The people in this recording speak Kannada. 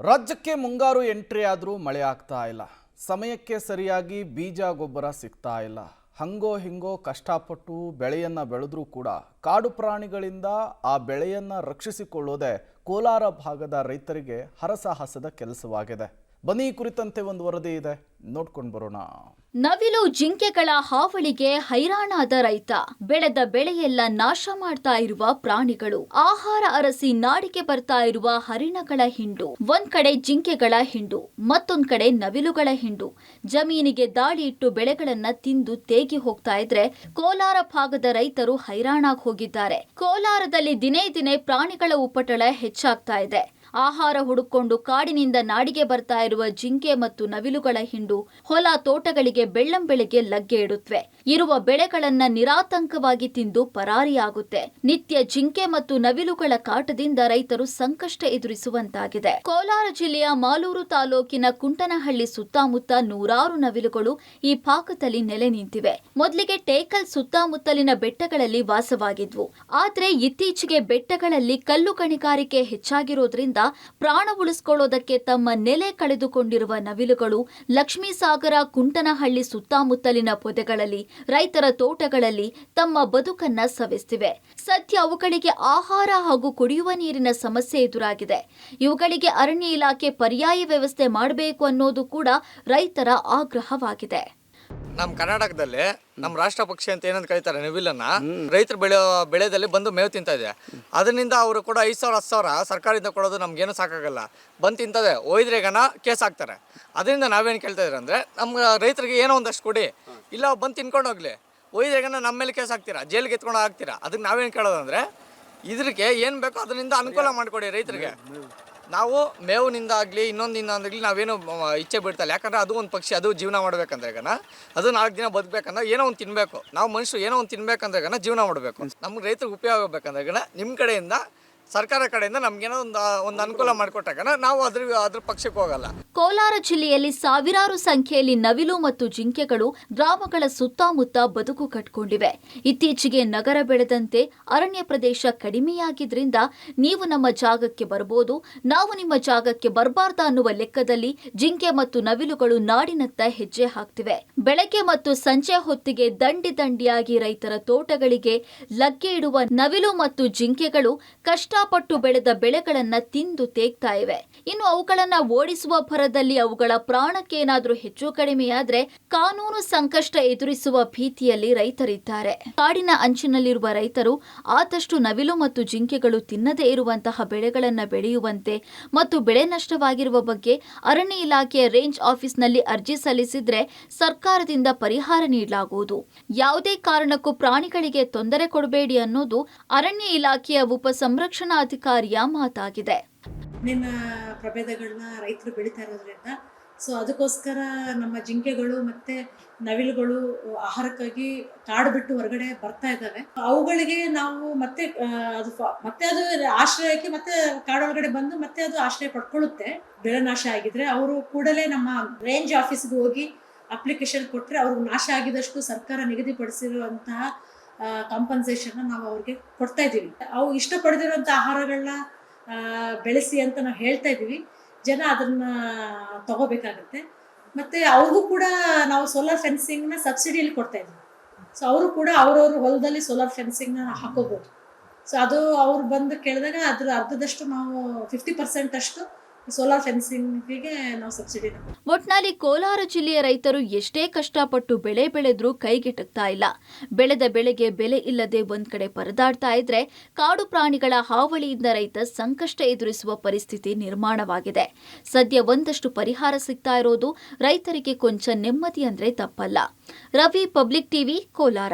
ರಾಜ್ಯಕ್ಕೆ ಮುಂಗಾರು ಎಂಟ್ರಿ ಆದರೂ ಮಳೆ ಆಗ್ತಾ ಇಲ್ಲ. ಸಮಯಕ್ಕೆ ಸರಿಯಾಗಿ ಬೀಜ ಗೊಬ್ಬರ ಸಿಗ್ತಾ ಇಲ್ಲ. ಹಂಗೋ ಹಿಂಗೋ ಕಷ್ಟಪಟ್ಟು ಬೆಳೆಯನ್ನ ಬೆಳೆದ್ರೂ ಕೂಡ ಕಾಡು ಪ್ರಾಣಿಗಳಿಂದ ಆ ಬೆಳೆಯನ್ನ ರಕ್ಷಿಸಿಕೊಳ್ಳೋದೇ ಕೋಲಾರ ಭಾಗದ ರೈತರಿಗೆ ಹರಸಾಹಸದ ಕೆಲಸವಾಗಿದೆ. ಬನ್ನಿ, ಈ ಕುರಿತಂತೆ ಒಂದು ವರದಿ ಇದೆ, ನೋಡ್ಕೊಂಡು ಬರೋಣ. ನವಿಲು ಜಿಂಕೆಗಳ ಹಾವಳಿಗೆ ಹೈರಾಣಾದ ರೈತ. ಬೆಳೆದ ಬೆಳೆಯೆಲ್ಲ ನಾಶ ಮಾಡ್ತಾ ಇರುವ ಪ್ರಾಣಿಗಳು, ಆಹಾರ ಅರಸಿ ನಾಡಿಗೆ ಬರ್ತಾ ಇರುವ ಹರಿಣಗಳ ಹಿಂಡು, ಒಂದ್ ಕಡೆ ಜಿಂಕೆಗಳ ಹಿಂಡು, ಮತ್ತೊಂದ್ ಕಡೆ ನವಿಲುಗಳ ಹಿಂಡು ಜಮೀನಿಗೆ ದಾಳಿ ಇಟ್ಟು ಬೆಳೆಗಳನ್ನ ತಿಂದು ತೇಗಿ ಹೋಗ್ತಾ ಇದ್ರೆ ಕೋಲಾರ ಭಾಗದ ರೈತರು ಹೈರಾಣಾಗಿ ಹೋಗಿದ್ದಾರೆ. ಕೋಲಾರದಲ್ಲಿ ದಿನೇ ದಿನೇ ಪ್ರಾಣಿಗಳ ಉಪಟಳ ಹೆಚ್ಚಾಗ್ತಾ ಇದೆ. ಆಹಾರ ಹುಡುಕೊಂಡು ಕಾಡಿನಿಂದ ನಾಡಿಗೆ ಬರ್ತಾ ಇರುವ ಜಿಂಕೆ ಮತ್ತು ನವಿಲುಗಳ ಹಿಂಡು ಹೊಲ ತೋಟಗಳಿಗೆ ಬೆಳ್ಳಂಬೆಳಗ್ಗೆ ಲಗ್ಗೆ ಇಡುತ್ತವೆ. ಇರುವ ಬೆಳೆಗಳನ್ನ ನಿರಾತಂಕವಾಗಿ ತಿಂದು ಪರಾರಿಯಾಗುತ್ತೆ. ನಿತ್ಯ ಜಿಂಕೆ ಮತ್ತು ನವಿಲುಗಳ ಕಾಟದಿಂದ ರೈತರು ಸಂಕಷ್ಟ ಎದುರಿಸುವಂತಾಗಿದೆ. ಕೋಲಾರ ಜಿಲ್ಲೆಯ ಮಾಲೂರು ತಾಲೂಕಿನ ಕುಂಟನಹಳ್ಳಿ ಸುತ್ತಮುತ್ತ ನೂರಾರು ನವಿಲುಗಳು ಈ ಭಾಗದಲ್ಲಿ ನೆಲೆ ನಿಂತಿವೆ. ಮೊದಲಿಗೆ ಟೇಕಲ್ ಸುತ್ತಮುತ್ತಲಿನ ಬೆಟ್ಟಗಳಲ್ಲಿ ವಾಸವಾಗಿದ್ವು. ಆದ್ರೆ ಇತ್ತೀಚೆಗೆ ಬೆಟ್ಟಗಳಲ್ಲಿ ಕಲ್ಲು ಗಣಿಗಾರಿಕೆ ಹೆಚ್ಚಾಗಿರೋದ್ರಿಂದ ಪ್ರಾಣ ಉಳಿಸಿಕೊಳ್ಳೋದಕ್ಕೆ ತಮ್ಮ ನೆಲೆ ಕಳೆದುಕೊಂಡಿರುವ ನವಿಲುಗಳು ಲಕ್ಷ್ಮೀ ಸಾಗರ, ಕುಂಟನಹಳ್ಳಿ ಸುತ್ತಮುತ್ತಲಿನ ಪೊದೆಗಳಲ್ಲಿ, ರೈತರ ತೋಟಗಳಲ್ಲಿ ತಮ್ಮ ಬದುಕನ್ನ ಸವೆಸ್ತಿವೆ. ಸದ್ಯ ಅವುಗಳಿಗೆ ಆಹಾರ ಹಾಗೂ ಕುಡಿಯುವ ನೀರಿನ ಸಮಸ್ಯೆ ಎದುರಾಗಿದೆ. ಇವುಗಳಿಗೆ ಅರಣ್ಯ ಇಲಾಖೆ ಪರ್ಯಾಯ ವ್ಯವಸ್ಥೆ ಮಾಡಬೇಕು ಅನ್ನೋದು ಕೂಡ ರೈತರ ಆಗ್ರಹವಾಗಿದೆ. ನಮ್ಮ ಕರ್ನಾಟಕದಲ್ಲಿ ನಮ್ಮ ರಾಷ್ಟ್ರ ಪಕ್ಷಿ ಅಂತ ಏನಂತ ಕರೀತಾರೆ ನವಿಲನ್ನ, ರೈತರು ಬೆಳೆದಲ್ಲಿ ಬಂದು ಮೇವು ತಿಂತಾ ಇದೆ. ಅದರಿಂದ ಅವರು ಕೂಡ 5,000 10,000 ಸರ್ಕಾರದಿಂದ ಕೊಡೋದು ನಮ್ಗೇನು ಸಾಕಾಗಲ್ಲ. ಬಂದು ತಿಂತದೆ, ಒಯ್ದ್ರೆಗನ ಕೇಸ್ ಹಾಕ್ತಾರೆ. ಅದರಿಂದ ನಾವೇನು ಕೇಳ್ತಾ ಇದ್ರೆ ಅಂದರೆ, ನಮ್ಮ ರೈತರಿಗೆ ಏನೋ ಒಂದಷ್ಟು ಕೊಡಿ, ಇಲ್ಲ ಬಂದು ತಿನ್ಕೊಂಡು ಹೋಗ್ಲಿ, ಒಯ್ದ್ರೆಗನ ನಮ್ಮ ಮೇಲೆ ಕೇಸ್ ಹಾಕ್ತೀರಾ, ಜೈಲಿಗೆ ಎತ್ಕೊಂಡು ಹಾಕ್ತೀರಾ. ಅದಕ್ಕೆ ನಾವೇನು ಕೇಳೋದಂದರೆ, ಇದಕ್ಕೆ ಏನು ಬೇಕೋ ಅದರಿಂದ ಅನುಕೂಲ ಮಾಡಿಕೊಡಿ ರೈತರಿಗೆ. ನಾವು ಮೇವಿನಿಂದ ಆಗಲಿ ಇನ್ನೊಂದಿಂದ ಆಗಲಿ ನಾವೇನು ಇಚ್ಛೆ ಬಿಡ್ತಲ್ಲ. ಯಾಕಂದರೆ ಅದು ಒಂದು ಪಕ್ಷಿ, ಅದು ಜೀವನ ಮಾಡ್ಬೇಕಂದ್ರೆ ಅದು 4 ದಿನ ಬದುಕಬೇಕಂದ್ರೆ ಏನೋ ಒಂದು ತಿನ್ನಬೇಕು. ನಾವು ಮನುಷ್ಯರು ಏನೋ ಒಂದು ತಿನ್ಬೇಕಂದ್ರೆ ಜೀವನ ಮಾಡಬೇಕು. ನಮ್ಗೆ ರೈತರಿಗೆ ಉಪಯೋಗ ಆಗಬೇಕಂದ್ರೆ ನಿಮ್ಮ ಕಡೆಯಿಂದ, ಸರ್ಕಾರ ಕಡೆಯಿಂದ ನಮ್ಗೇನೋ ಒಂದು ಅನುಕೂಲ ಮಾಡಿಕೊಟ್ಟಾಗ ನಾವು ಅದ್ರ ಪಕ್ಷಕ್ಕೆ ಹೋಗಲ್ಲ. ಕೋಲಾರ ಜಿಲ್ಲೆಯಲ್ಲಿ ಸಾವಿರಾರು ಸಂಖ್ಯೆಯಲ್ಲಿ ನವಿಲು ಮತ್ತು ಜಿಂಕೆಗಳು ಗ್ರಾಮಗಳ ಸುತ್ತಮುತ್ತ ಬದುಕು ಕಟ್ಟಿಕೊಂಡಿವೆ. ಇತ್ತೀಚೆಗೆ ನಗರ ಬೆಳೆದಂತೆ ಅರಣ್ಯ ಪ್ರದೇಶ ಕಡಿಮೆಯಾಗಿದ್ರಿಂದ ನೀವು ನಮ್ಮ ಜಾಗಕ್ಕೆ ಬರಬಹುದು, ನಾವು ನಿಮ್ಮ ಜಾಗಕ್ಕೆ ಬರಬಾರ್ದ ಅನ್ನುವ ಲೆಕ್ಕದಲ್ಲಿ ಜಿಂಕೆ ಮತ್ತು ನವಿಲುಗಳು ನಾಡಿನತ್ತ ಹೆಜ್ಜೆ ಹಾಕ್ತಿವೆ. ಬೆಳಗ್ಗೆ ಮತ್ತು ಸಂಜೆ ಹೊತ್ತಿಗೆ ದಂಡಿ ದಂಡಿಯಾಗಿ ರೈತರ ತೋಟಗಳಿಗೆ ಲಗ್ಗೆ ಇಡುವ ನವಿಲು ಮತ್ತು ಜಿಂಕೆಗಳು ಕಷ್ಟಪಟ್ಟು ಬೆಳೆದ ಬೆಳೆಗಳನ್ನ ತಿಂದು ತೇಗ್ತಾ ಇವೆ. ಇನ್ನು ಅವುಗಳನ್ನ ಓಡಿಸುವ ಭರದಲ್ಲಿ ಅವುಗಳ ಪ್ರಾಣಕ್ಕೇನಾದ್ರೂ ಹೆಚ್ಚು ಕಡಿಮೆಯಾದ್ರೆ ಕಾನೂನು ಸಂಕಷ್ಟ ಎದುರಿಸುವ ಭೀತಿಯಲ್ಲಿ ರೈತರಿದ್ದಾರೆ. ಕಾಡಿನ ಅಂಚಿನಲ್ಲಿರುವ ರೈತರು ಆದಷ್ಟು ನವಿಲು ಮತ್ತು ಜಿಂಕೆಗಳು ತಿನ್ನದೇ ಇರುವಂತಹ ಬೆಳೆಗಳನ್ನ ಬೆಳೆಯುವಂತೆ ಮತ್ತು ಬೆಳೆ ನಷ್ಟವಾಗಿರುವ ಬಗ್ಗೆ ಅರಣ್ಯ ಇಲಾಖೆಯ ರೇಂಜ್ ಆಫೀಸ್ನಲ್ಲಿ ಅರ್ಜಿ ಸಲ್ಲಿಸಿದ್ರೆ ಸರ್ಕಾರದಿಂದ ಪರಿಹಾರ ನೀಡಲಾಗುವುದು. ಯಾವುದೇ ಕಾರಣಕ್ಕೂ ಪ್ರಾಣಿಗಳಿಗೆ ತೊಂದರೆ ಕೊಡಬೇಡಿ ಅನ್ನೋದು ಅರಣ್ಯ ಇಲಾಖೆಯ ಉಪ ಸಂರಕ್ಷಣಾಧಿಕಾರಿಯ ಮಾತಾಗಿದೆ. ನಿನ್ನ ಪ್ರಭೇದಗಳನ್ನ ರೈತರು ಬೆಳೀತಾ ಇರೋದ್ರಿಂದ ಅದಕ್ಕೋಸ್ಕರ ನಮ್ಮ ಜಿಂಕೆಗಳು ಮತ್ತೆ ನವಿಲುಗಳು ಆಹಾರಕ್ಕಾಗಿ ಕಾಡು ಬಿಟ್ಟು ಹೊರಗಡೆ ಬರ್ತಾ ಇದ್ದಾವೆ. ಅವುಗಳಿಗೆ ನಾವು ಮತ್ತೆ ಅದು ಆಶ್ರಯಕ್ಕೆ ಮತ್ತೆ ಕಾಡೊಳಗಡೆ ಬಂದು ಮತ್ತೆ ಅದು ಆಶ್ರಯ ಪಡ್ಕೊಳ್ಳುತ್ತೆ. ಬೆಳೆ ನಾಶ ಆಗಿದ್ರೆ ಅವರು ಕೂಡಲೇ ನಮ್ಮ ರೇಂಜ್ ಆಫೀಸ್ಗೆ ಹೋಗಿ ಅಪ್ಲಿಕೇಶನ್ ಕೊಟ್ಟರೆ ಅವ್ರಿಗೆ ನಾಶ ಆಗಿದಷ್ಟು ಸರ್ಕಾರ ನಿಗದಿಪಡಿಸಿರುವಂತಹ ಕಾಂಪನ್ಸೇಷನ್ ನಾವು ಅವ್ರಿಗೆ ಕೊಡ್ತಾ ಇದ್ದೀವಿ. ಅವು ಇಷ್ಟಪಡದಿರುವಂಥ ಆಹಾರಗಳನ್ನ ಬೆಳೆಸಿ ಅಂತ ನಾವು ಹೇಳ್ತಾ ಇದ್ದೀವಿ. ಜನ ಅದನ್ನ ತಗೋಬೇಕಾಗತ್ತೆ. ಮತ್ತೆ ಅವ್ರಿಗೂ ಕೂಡ ನಾವು ಸೋಲಾರ್ ಫೆನ್ಸಿಂಗ್ನ ಸಬ್ಸಿಡಿಯಲ್ಲಿ ಕೊಡ್ತಾ ಇದ್ದೀವಿ. ಅವರು ಕೂಡ ಅವ್ರವ್ರ ಹೊಲದಲ್ಲಿ ಸೋಲಾರ್ ಫೆನ್ಸಿಂಗ್ನ ಹಾಕೋಬಹುದು. ಅದು ಅವ್ರು ಬಂದು ಕೇಳಿದಾಗ ಅದ್ರ ಅರ್ಧದಷ್ಟು ನಾವು 50% ಅಷ್ಟು ಸೋಲಾರ್ ಫೆನ್ಸಿಂಗಿಗೆ ನಾವು ಸಬ್ಸಿಡಿ. ಒಟ್ನಲ್ಲಿ ಕೋಲಾರ ಜಿಲ್ಲೆಯ ರೈತರು ಎಷ್ಟೇ ಕಷ್ಟಪಟ್ಟು ಬೆಳೆ ಬೆಳೆದ್ರೂ ಕೈಗೆಟಕ್ತಾ ಇಲ್ಲ. ಬೆಳೆದ ಬೆಳೆಗೆ ಬೆಲೆ ಇಲ್ಲದೆ ಒಂದ್ ಕಡೆ ಪರದಾಡ್ತಾ ಇದ್ರೆ ಕಾಡು ಪ್ರಾಣಿಗಳ ಹಾವಳಿಯಿಂದ ರೈತ ಸಂಕಷ್ಟ ಎದುರಿಸುವ ಪರಿಸ್ಥಿತಿ ನಿರ್ಮಾಣವಾಗಿದೆ. ಸದ್ಯ ಒಂದಷ್ಟು ಪರಿಹಾರ ಸಿಗ್ತಾ ಇರೋದು ರೈತರಿಗೆ ಕೊಂಚ ನೆಮ್ಮದಿ ಅಂದ್ರೆ ತಪ್ಪಲ್ಲ. Ravi, public TV, Kolar.